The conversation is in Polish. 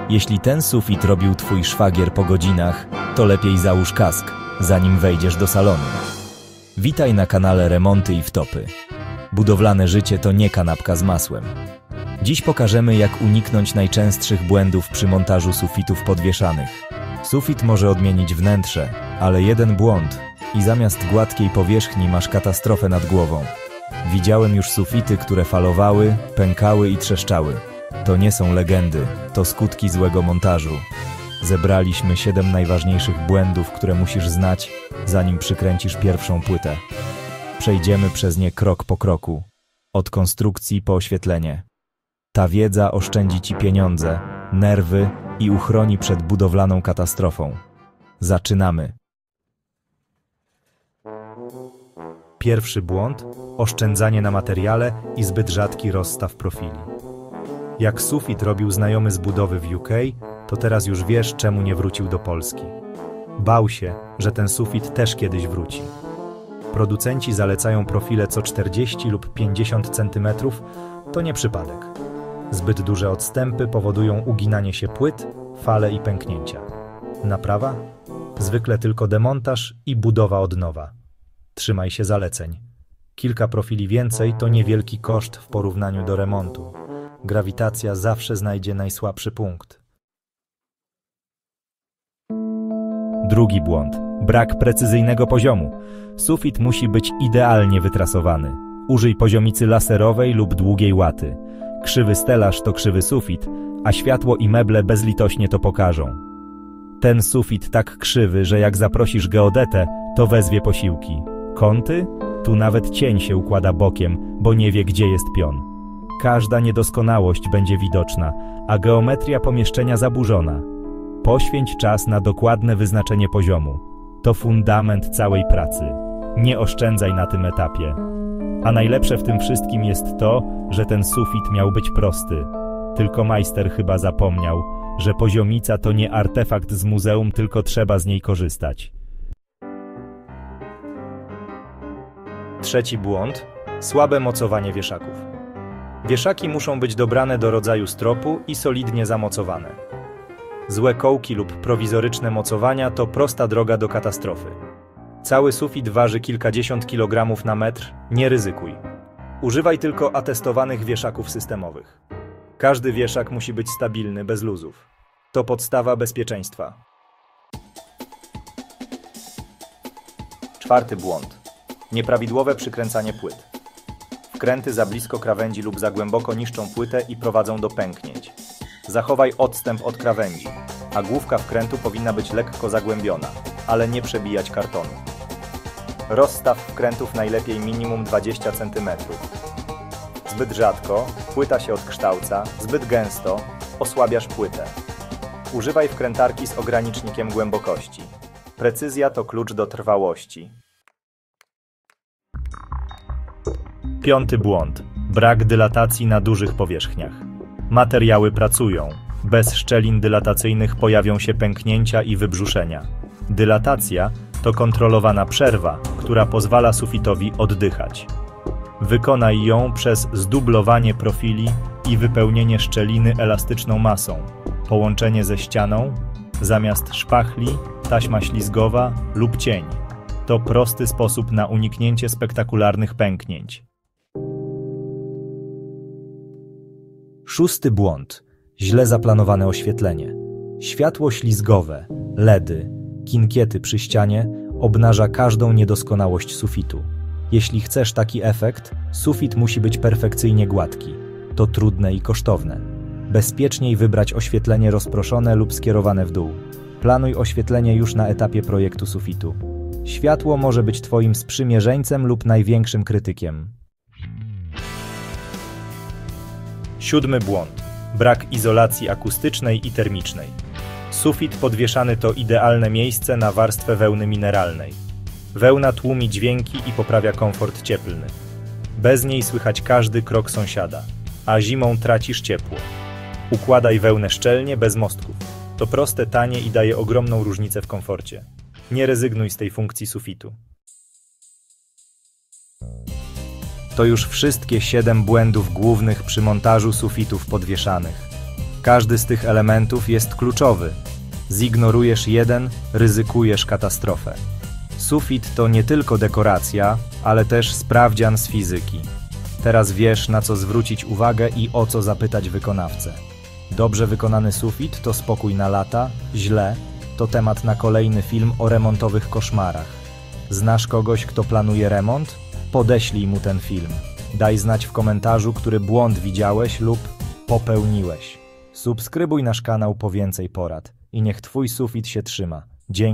Jeśli ten sufit robił twój szwagier po godzinach, to lepiej załóż kask, zanim wejdziesz do salonu. Witaj na kanale Remonty i Wtopy. Budowlane życie to nie kanapka z masłem. Dziś pokażemy, jak uniknąć najczęstszych błędów przy montażu sufitów podwieszanych. Sufit może odmienić wnętrze, ale jeden błąd i zamiast gładkiej powierzchni masz katastrofę nad głową. Widziałem już sufity, które falowały, pękały i trzeszczały. To nie są legendy, to skutki złego montażu. Zebraliśmy 7 najważniejszych błędów, które musisz znać, zanim przykręcisz pierwszą płytę. Przejdziemy przez nie krok po kroku, od konstrukcji po oświetlenie. Ta wiedza oszczędzi ci pieniądze, nerwy i uchroni przed budowlaną katastrofą. Zaczynamy. Pierwszy błąd – oszczędzanie na materiale i zbyt rzadki rozstaw profili. Jak sufit robił znajomy z budowy w UK, to teraz już wiesz, czemu nie wrócił do Polski. Bał się, że ten sufit też kiedyś wróci. Producenci zalecają profile co 40 lub 50 cm, to nie przypadek. Zbyt duże odstępy powodują uginanie się płyt, fale i pęknięcia. Naprawa? Zwykle tylko demontaż i budowa od nowa. Trzymaj się zaleceń. Kilka profili więcej to niewielki koszt w porównaniu do remontu. Grawitacja zawsze znajdzie najsłabszy punkt. Drugi błąd. Brak precyzyjnego poziomu. Sufit musi być idealnie wytrasowany. Użyj poziomicy laserowej lub długiej łaty. Krzywy stelaż to krzywy sufit, a światło i meble bezlitośnie to pokażą. Ten sufit tak krzywy, że jak zaprosisz geodetę, to wezwie posiłki. Kąty? Tu nawet cień się układa bokiem, bo nie wie, gdzie jest pion. Każda niedoskonałość będzie widoczna, a geometria pomieszczenia zaburzona. Poświęć czas na dokładne wyznaczenie poziomu. To fundament całej pracy. Nie oszczędzaj na tym etapie. A najlepsze w tym wszystkim jest to, że ten sufit miał być prosty. Tylko majster chyba zapomniał, że poziomica to nie artefakt z muzeum, tylko trzeba z niej korzystać. Trzeci błąd – słabe mocowanie wieszaków. Wieszaki muszą być dobrane do rodzaju stropu i solidnie zamocowane. Złe kołki lub prowizoryczne mocowania to prosta droga do katastrofy. Cały sufit waży kilkadziesiąt kilogramów na metr, nie ryzykuj. Używaj tylko atestowanych wieszaków systemowych. Każdy wieszak musi być stabilny, bez luzów. To podstawa bezpieczeństwa. Czwarty błąd. Nieprawidłowe przykręcanie płyt. Wkręty za blisko krawędzi lub za głęboko niszczą płytę i prowadzą do pęknięć. Zachowaj odstęp od krawędzi, a główka wkrętu powinna być lekko zagłębiona, ale nie przebijać kartonu. Rozstaw wkrętów najlepiej minimum 20 cm. Zbyt rzadko płyta się odkształca, zbyt gęsto osłabiasz płytę. Używaj wkrętarki z ogranicznikiem głębokości. Precyzja to klucz do trwałości. Piąty błąd. Brak dylatacji na dużych powierzchniach. Materiały pracują. Bez szczelin dylatacyjnych pojawią się pęknięcia i wybrzuszenia. Dylatacja to kontrolowana przerwa, która pozwala sufitowi oddychać. Wykonaj ją przez zdublowanie profili i wypełnienie szczeliny elastyczną masą, połączenie ze ścianą, zamiast szpachli, taśma ślizgowa lub cień. To prosty sposób na uniknięcie spektakularnych pęknięć. Szósty błąd. Źle zaplanowane oświetlenie. Światło ślizgowe, LEDy, kinkiety przy ścianie obnaża każdą niedoskonałość sufitu. Jeśli chcesz taki efekt, sufit musi być perfekcyjnie gładki. To trudne i kosztowne. Bezpieczniej wybrać oświetlenie rozproszone lub skierowane w dół. Planuj oświetlenie już na etapie projektu sufitu. Światło może być twoim sprzymierzeńcem lub największym krytykiem. Siódmy błąd. Brak izolacji akustycznej i termicznej. Sufit podwieszany to idealne miejsce na warstwę wełny mineralnej. Wełna tłumi dźwięki i poprawia komfort cieplny. Bez niej słychać każdy krok sąsiada, a zimą tracisz ciepło. Układaj wełnę szczelnie, bez mostków. To proste, tanie i daje ogromną różnicę w komforcie. Nie rezygnuj z tej funkcji sufitu. To już wszystkie 7 błędów głównych przy montażu sufitów podwieszanych. Każdy z tych elementów jest kluczowy. Zignorujesz jeden, ryzykujesz katastrofę. Sufit to nie tylko dekoracja, ale też sprawdzian z fizyki. Teraz wiesz, na co zwrócić uwagę i o co zapytać wykonawcę. Dobrze wykonany sufit to spokój na lata, źle to temat na kolejny film o remontowych koszmarach. Znasz kogoś, kto planuje remont? Podeślij mu ten film. Daj znać w komentarzu, który błąd widziałeś lub popełniłeś. Subskrybuj nasz kanał po więcej porad i niech twój sufit się trzyma. Dzięki.